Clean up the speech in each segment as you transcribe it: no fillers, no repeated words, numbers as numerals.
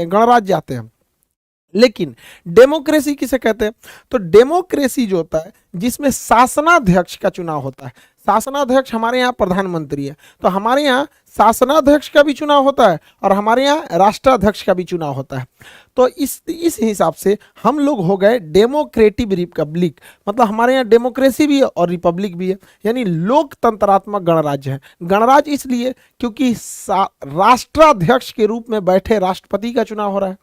हैं, गणराज्य आते हैं। लेकिन डेमोक्रेसी किसे कहते हैं? तो डेमोक्रेसी जो होता है जिसमें शासनाध्यक्ष का चुनाव होता है। शासनाध्यक्ष हमारे यहाँ प्रधानमंत्री है, तो हमारे यहाँ शासनाध्यक्ष का भी चुनाव होता है और हमारे यहाँ राष्ट्राध्यक्ष का भी चुनाव होता है। तो इस हिसाब से हम लोग हो गए डेमोक्रेटिक रिपब्लिक, मतलब हमारे यहाँ डेमोक्रेसी भी है और रिपब्लिक भी है, यानी लोकतंत्रात्मक गणराज्य है। गणराज्य इसलिए क्योंकि राष्ट्राध्यक्ष के रूप में बैठे राष्ट्रपति का चुनाव हो रहा है,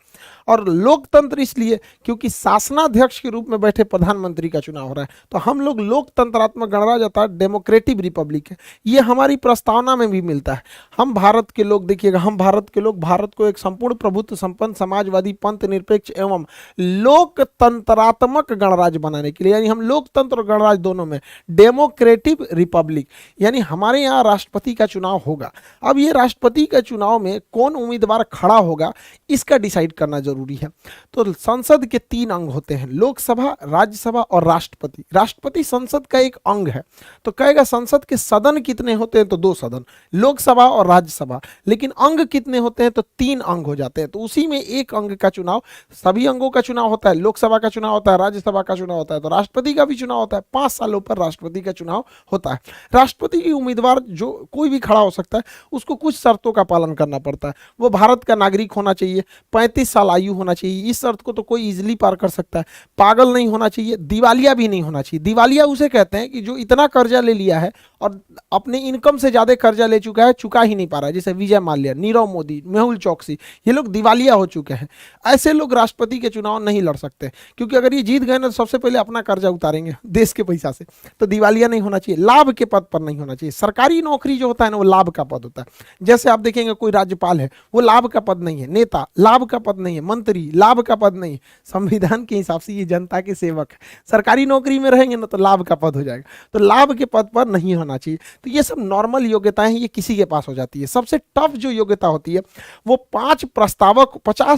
और लोकतंत्र इसलिए क्योंकि शासनाध्यक्ष के रूप में बैठे प्रधानमंत्री का चुनाव हो रहा है। तो हम लोग लोकतंत्रात्मक गणराज्य अर्थात डेमोक्रेटिक रिपब्लिक है। ये हमारी प्रस्तावना में भी मिलता है। हम भारत के लोग, देखिएगा, हम भारत के लोग भारत को एक संपूर्ण प्रभुत्व संपन्न समाजवादी पंथ निरपेक्ष एवं लोकतंत्रात्मक गणराज्य बनाने के लिए, यानी हम लोकतंत्र और गणराज्य दोनों में डेमोक्रेटिक रिपब्लिक, यानी हमारे यहाँ राष्ट्रपति का चुनाव होगा। अब ये राष्ट्रपति का चुनाव में कौन उम्मीदवार खड़ा होगा इसका डिसाइड करना जरूरी है। तो संसद के 3 अंग होते हैं, लोकसभा, राज्यसभा और राष्ट्रपति। राष्ट्रपति संसद का एक अंग है। तो कहेगा संसद के सदन कितने होते हैं? तो 2 सदन, लोकसभा और राज्यसभा। लेकिन अंग कितने होते हैं? तो 3 अंग हो जाते हैं। तो उसी में एक अंग का चुनाव, सभी अंगों का चुनाव होता है। लोकसभा का चुनाव होता है, राज्यसभा का चुनाव होता है, तो राष्ट्रपति का भी चुनाव होता है। 5 सालों पर राष्ट्रपति का चुनाव होता है। राष्ट्रपति की उम्मीदवार जो कोई भी खड़ा हो सकता है, उसको कुछ शर्तों का पालन करना पड़ता है। वो भारत का नागरिक होना चाहिए, 35 साल आयु होना चाहिए, इस शर्त को तो कोई इजीली पार कर सकता है। पागल नहीं होना चाहिए, दिवालिया भी नहीं होना चाहिए। दिवालिया उसे कहते हैं कि जो इतना कर्जा ले लिया है और अपने इनकम से ज्यादा कर्जा ले चुका है, चुका ही नहीं पा रहा है, जैसे विजय माल्या, नीरव मोदी, मेहुल चौकसी, ये लोग दिवालिया हो चुके हैं। ऐसे लोग राष्ट्रपति के चुनाव नहीं लड़ सकते, क्योंकि अगर ये जीत गए ना तो सबसे पहले अपना कर्जा उतारेंगे देश के पैसा से। तो दिवालिया नहीं होना चाहिए, लाभ के पद पर नहीं होना चाहिए। सरकारी नौकरी जो होता है ना, वो लाभ का पद होता है। जैसे आप देखेंगे कोई राज्यपाल है, वो लाभ का पद नहीं है, नेता लाभ का पद नहीं है, मंत्री लाभ का पद नहीं। संविधान के हिसाब से ये जनता के सेवक है। सरकारी नौकरी में रहेंगे ना तो लाभ का पद हो जाएगा, तो लाभ के पद पर नहीं होना चाहिए। तो ये सब नॉर्मल योग्यताएं हैं, ये किसी के पास हो जाती है। सबसे टफ जो योग्यता होती है वो 50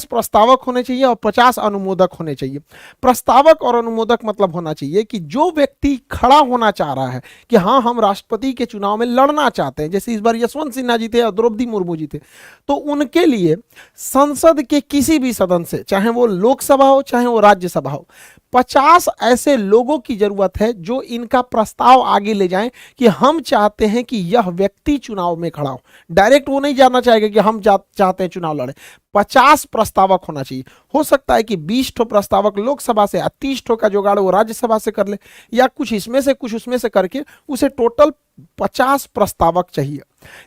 प्रस्तावक होने चाहिए और 50 अनुमोदक होने चाहिए। प्रस्तावक और अनुमोदक मतलब होना चाहिए कि जो व्यक्ति खड़ा होना चाह रहा है कि हाँ हम राष्ट्रपति के चुनाव में लड़ना चाहते हैं, जैसे इस बार यशवंत सिन्हा जी थे और द्रौपदी मुर्मू जी थे, तो उनके लिए संसद के किसी भी सदन से, चाहे वो लोकसभा हो चाहे वो राज्यसभा हो, 50 ऐसे लोगों की जरूरत है जो इनका प्रस्ताव आगे ले जाएं कि हम चाहते हैं कि यह व्यक्ति चुनाव में खड़ा हो। डायरेक्ट वो नहीं जानना चाहेगा कि हम चाहते हैं चुनाव लड़े। 50 प्रस्तावक होना चाहिए। हो सकता है कि 20 ठो प्रस्तावक लोकसभा से, 30 ठो का जुगाड़ वो राज्यसभा से कर ले, या कुछ इसमें से कुछ उसमें से करके उसे टोटल 50 प्रस्तावक चाहिए।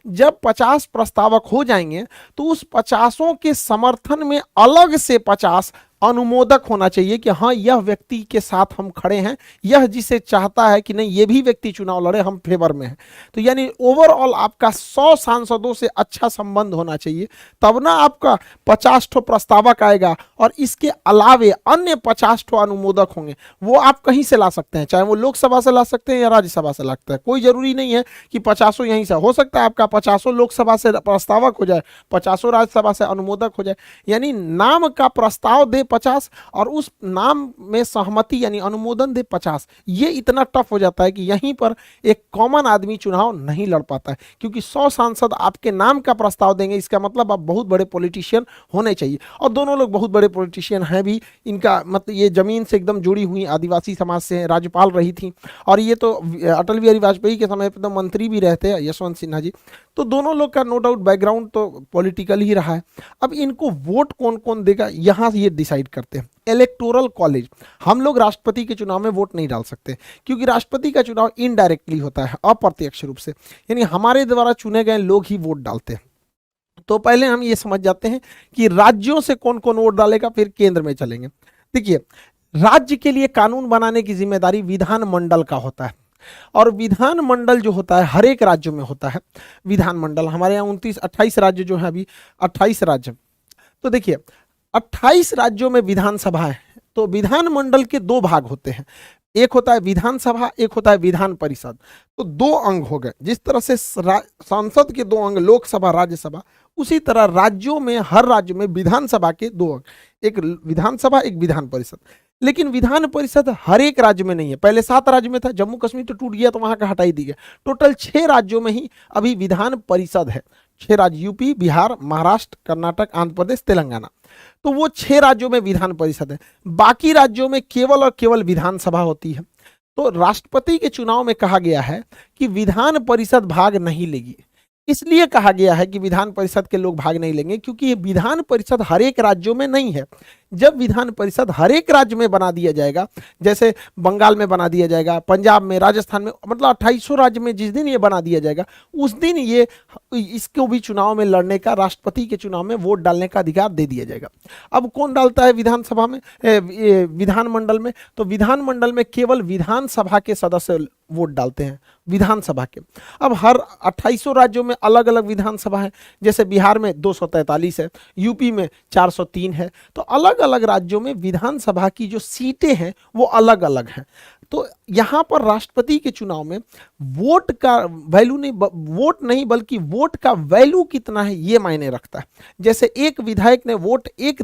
जब 50 प्रस्तावक हो जाएंगे तो उस 50 के समर्थन में अलग से 50 अनुमोदक होना चाहिए कि हाँ यह व्यक्ति के साथ हम खड़े हैं, यह जिसे चाहता है कि नहीं ये भी व्यक्ति चुनाव लड़े, हम फेवर में हैं। तो यानी ओवरऑल आपका 100 सांसदों से अच्छा संबंध होना चाहिए, तब ना आपका 50 ठो प्रस्तावक आएगा और इसके अलावे अन्य 50 ठो अनुमोदक होंगे। वो आप कहीं से ला सकते हैं, चाहे वो लोकसभा से ला सकते हैं या राज्यसभा से ला सकते हैं। कोई जरूरी नहीं है कि 50 यहीं से, हो सकता है आपका 50 लोकसभा से प्रस्तावक हो जाए, 50 राज्यसभा से अनुमोदक हो जाए। यानी नाम का प्रस्ताव दे 50 और उस नाम में सहमति यानी अनुमोदन दे 50। ये इतना टफ हो जाता है कि यहीं पर एक कॉमन आदमी चुनाव नहीं लड़ पाता है, क्योंकि 100 सांसद आपके नाम का प्रस्ताव देंगे, इसका मतलब आप बहुत बड़े पॉलिटिशियन होने चाहिए। और दोनों लोग बहुत बड़े पॉलिटिशियन हैं भी, इनका मतलब ये जमीन से एकदम जुड़ी हुई आदिवासी समाज से राज्यपाल रही थी, और ये तो अटल बिहारी वाजपेयी के समय पर तो मंत्री भी रहते हैं यशवंत सिन्हा जी। तो दोनों लोग का नो डाउट बैकग्राउंड तो पॉलिटिकल ही रहा है। अब इनको वोट कौन कौन देगा यहां से ये डिसाइड करते हैं इलेक्टोरल कॉलेज। हम लोग राष्ट्रपति के चुनाव में वोट नहीं डाल सकते, क्योंकि राष्ट्रपति का चुनाव इनडायरेक्टली होता है, अप्रत्यक्ष रूप से, यानी हमारे द्वारा चुने गए लोग ही वोट डालते हैं। तो पहले हम ये समझ जाते हैं कि राज्यों से कौन कौन वोट डालेगा, फिर केंद्र में चलेंगे। देखिए, राज्य के लिए कानून बनाने की जिम्मेदारी विधानमंडल का होता है, और विधानमंडल जो होता है हर एक राज्य में होता है। विधानमंडल हमारे यहाँ 28 राज्य जो है, अभी 28 राज्य। तो देखिए 28 राज्यों में विधानसभा है, तो विधानमंडल के 2 भाग होते हैं, एक होता है विधानसभा, एक होता है विधान परिषद। तो 2 अंग हो गए। जिस तरह से संसद के 2 अंग लोकसभा राज्यसभा, उसी तरह राज्यों में हर राज्य में विधानसभा के 2 अंग, एक विधानसभा एक विधान परिषद। लेकिन विधान परिषद हर एक राज्य में नहीं है। पहले 7 राज्य में था, जम्मू कश्मीर तो टूट गया तो वहां का हटा ही दी गया। टोटल 6 राज्यों में ही अभी विधान परिषद है। 6 राज्य, यूपी, बिहार, महाराष्ट्र, कर्नाटक, आंध्र प्रदेश, तेलंगाना। तो वो 6 राज्यों में विधान परिषद है, बाकी राज्यों में केवल और केवल विधानसभा होती है। तो राष्ट्रपति के चुनाव में कहा गया है कि विधान परिषद भाग नहीं लेगी। इसलिए कहा गया है कि विधान परिषद के लोग भाग नहीं लेंगे क्योंकि ये विधान परिषद हर एक राज्यों में नहीं है। जब विधान परिषद हर एक राज्य में बना दिया जाएगा, जैसे बंगाल में बना दिया जाएगा, पंजाब में, राजस्थान में, मतलब 2800 राज्य में जिस दिन ये बना दिया जाएगा उस दिन ये इसको भी चुनाव में लड़ने का, राष्ट्रपति के चुनाव में वोट डालने का अधिकार दे दिया जाएगा। अब कौन डालता है विधानसभा में, विधानमंडल में? तो विधानमंडल में केवल विधानसभा के सदस्य वोट डालते हैं, विधानसभा के। अब हर 2800 राज्यों में अलग अलग विधानसभा है, जैसे बिहार में 243 है, यूपी में 403 है। तो अलग अलग राज्यों में विधानसभा की जो सीटें हैं वो अलग अलग हैं। तो यहाँ पर राष्ट्रपति के चुनाव में वोट का वैल्यू नहीं, वोट नहीं बल्कि वोट का वैल्यू कितना है ये मायने रखता है। जैसे एक विधायक ने वोट एक